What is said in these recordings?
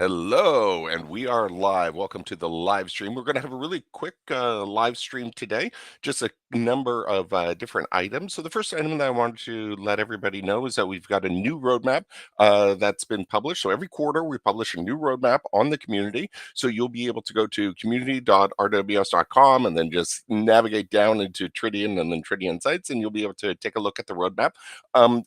Hello, and we are live. Welcome to the live stream. We're going to have a really quick live stream today, just a number of different items. So, the first item that I wanted to let everybody know is that we've got a new roadmap that's been published. So, every quarter we publish a new roadmap on the community. So, you'll be able to go to community.rws.com and then just navigate down into Tridion and then Tridion sites, and you'll be able to take a look at the roadmap.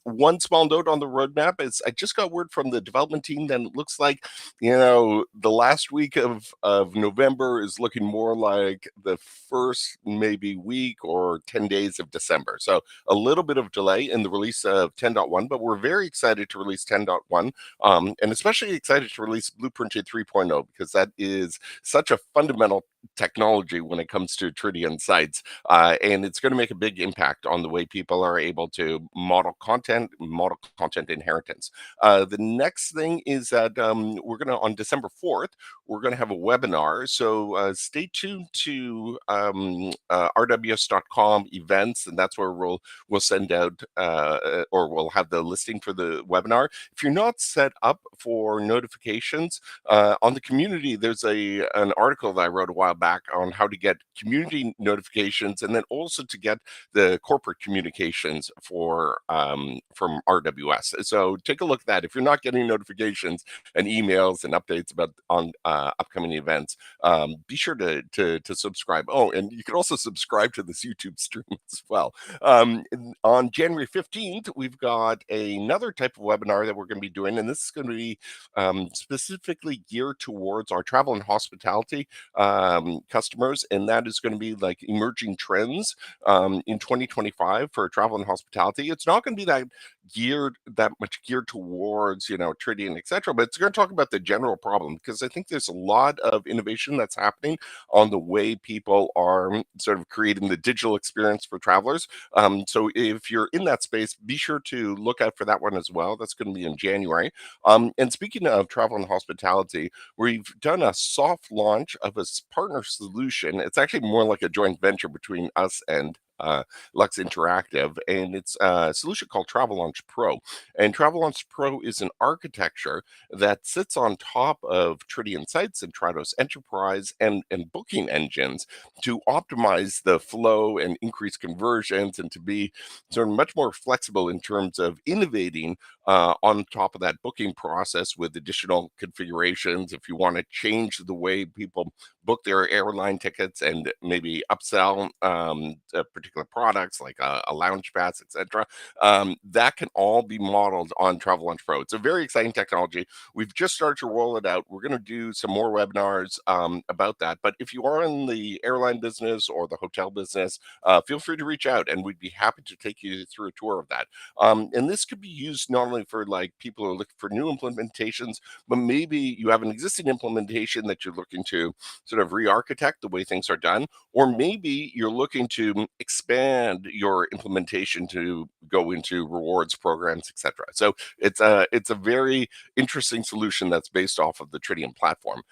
One small note on the roadmap is I just got word from the development team that it looks like the last week of November is looking more like the first maybe week or 10 days of December. So a little bit of delay in the release of 10.1, but we're very excited to release 10.1, and especially excited to release Blueprinted 3.0 because that is such a fundamental technology when it comes to Tridion sites, and it's going to make a big impact on the way people are able to model content inheritance. The next thing is that we're going to, on December 4th, we're going to have a webinar. So stay tuned to rws.com events, and that's where we'll send out or we'll have the listing for the webinar. If you're not set up for notifications on the community, there's an article that I wrote a while back on how to get community notifications and then also to get the corporate communications from RWS. So take a look at that. If you're not getting notifications and emails and updates about on upcoming events, be sure to subscribe. Oh, and you can also subscribe to this YouTube stream as well. On January 15th, we've got another type of webinar that we're going to be doing, and this is going to be specifically geared towards our travel and hospitality customers, and that is going to be like emerging trends in 2025 for travel and hospitality. It's not going to be that much geared towards Tridion, etc., but it's going to talk about the general problem because I think there's a lot of innovation that's happening on the way people are sort of creating the digital experience for travelers. So if you're in that space, be sure to look out for that one as well. That's going to be in January. And speaking of travel and hospitality, we've done a soft launch of a partner solution. It's actually more like a joint venture between us and Lux Interactive, and it's a solution called Travel Launch Pro. And Travel Launch Pro is an architecture that sits on top of Tridion Sites and Trados Enterprise and booking engines to optimize the flow and increase conversions and to be sort of much more flexible in terms of innovating on top of that booking process with additional configurations. If you want to change the way people book their airline tickets and maybe upsell particular products like a lounge pass, etc. That can all be modeled on Travel Launch Pro. It's a very exciting technology. We've just started to roll it out. We're going to do some more webinars about that. But if you are in the airline business or the hotel business, feel free to reach out, and we'd be happy to take you through a tour of that. And this could be used not only for like people who are looking for new implementations, but maybe you have an existing implementation that you're looking to sort of re-architect the way things are done, or maybe you're looking to expand your implementation to go into rewards programs, etc. So it's a very interesting solution that's based off of the Tridion platform.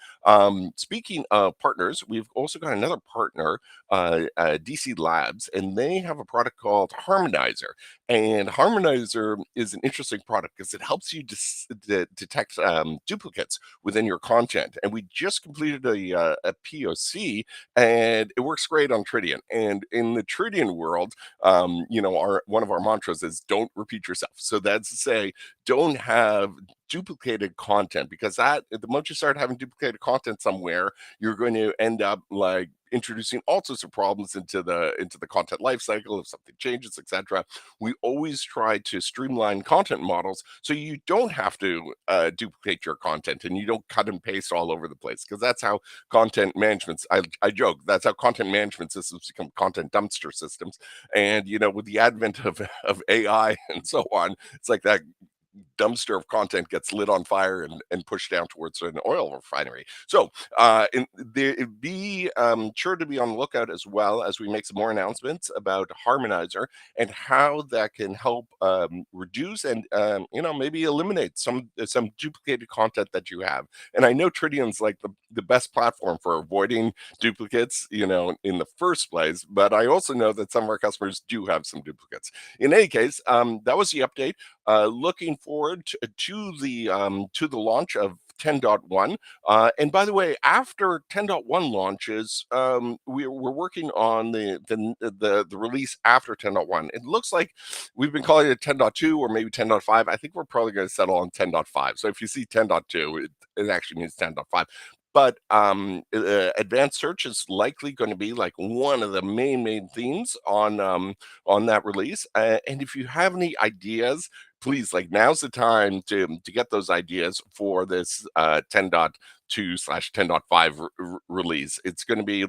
Speaking of partners, we've also got another partner, DC Labs, and they have a product called Harmonizer. And Harmonizer is an interesting product because it helps you detect duplicates within your content. And we just completed a POC, and it works great on Tridion. And in the Tridion world, our one of our mantras is don't repeat yourself. So that's to say, don't have duplicated content, because that the moment you start having duplicated content somewhere, you're going to end up like introducing all sorts of problems into the content lifecycle if something changes, etc. We always try to streamline content models so you don't have to duplicate your content and you don't cut and paste all over the place, because that's how content management, I joke, that's how content management systems become content dumpster systems. And with the advent of AI and so on, it's like that dumpster of content gets lit on fire and pushed down towards an oil refinery. So be sure to be on the lookout as well as we make some more announcements about Harmonizer and how that can help reduce and maybe eliminate some duplicated content that you have. And I know Tridion's like the best platform for avoiding duplicates, in the first place, but I also know that some of our customers do have some duplicates. In any case, that was the update. Looking forward to the launch of 10.1. And by the way, after 10.1 launches, we're working on the release after 10.1. It looks like we've been calling it 10.2 or maybe 10.5. I think we're probably going to settle on 10.5. So if you see 10.2, it actually means 10.5. But advanced search is likely going to be like one of the main themes on that release. And if you have any ideas, please, like, now's the time to get those ideas for this 10.2/10.5 release. It's going to be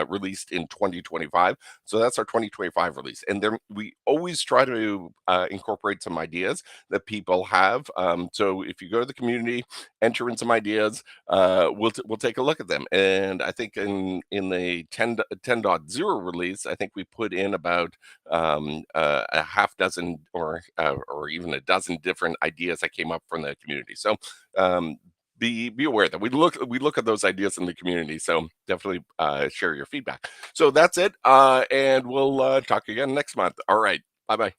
released in 2025, so that's our 2025 release. And there, we always try to incorporate some ideas that people have. So if you go to the community, enter in some ideas, we'll take a look at them. And I think in the 10.0 release, I think we put in about a half dozen or even a dozen different ideas that came up from the community. So be aware that we look at those ideas in the community. So definitely share your feedback. So that's it, and we'll talk again next month. All right, bye bye.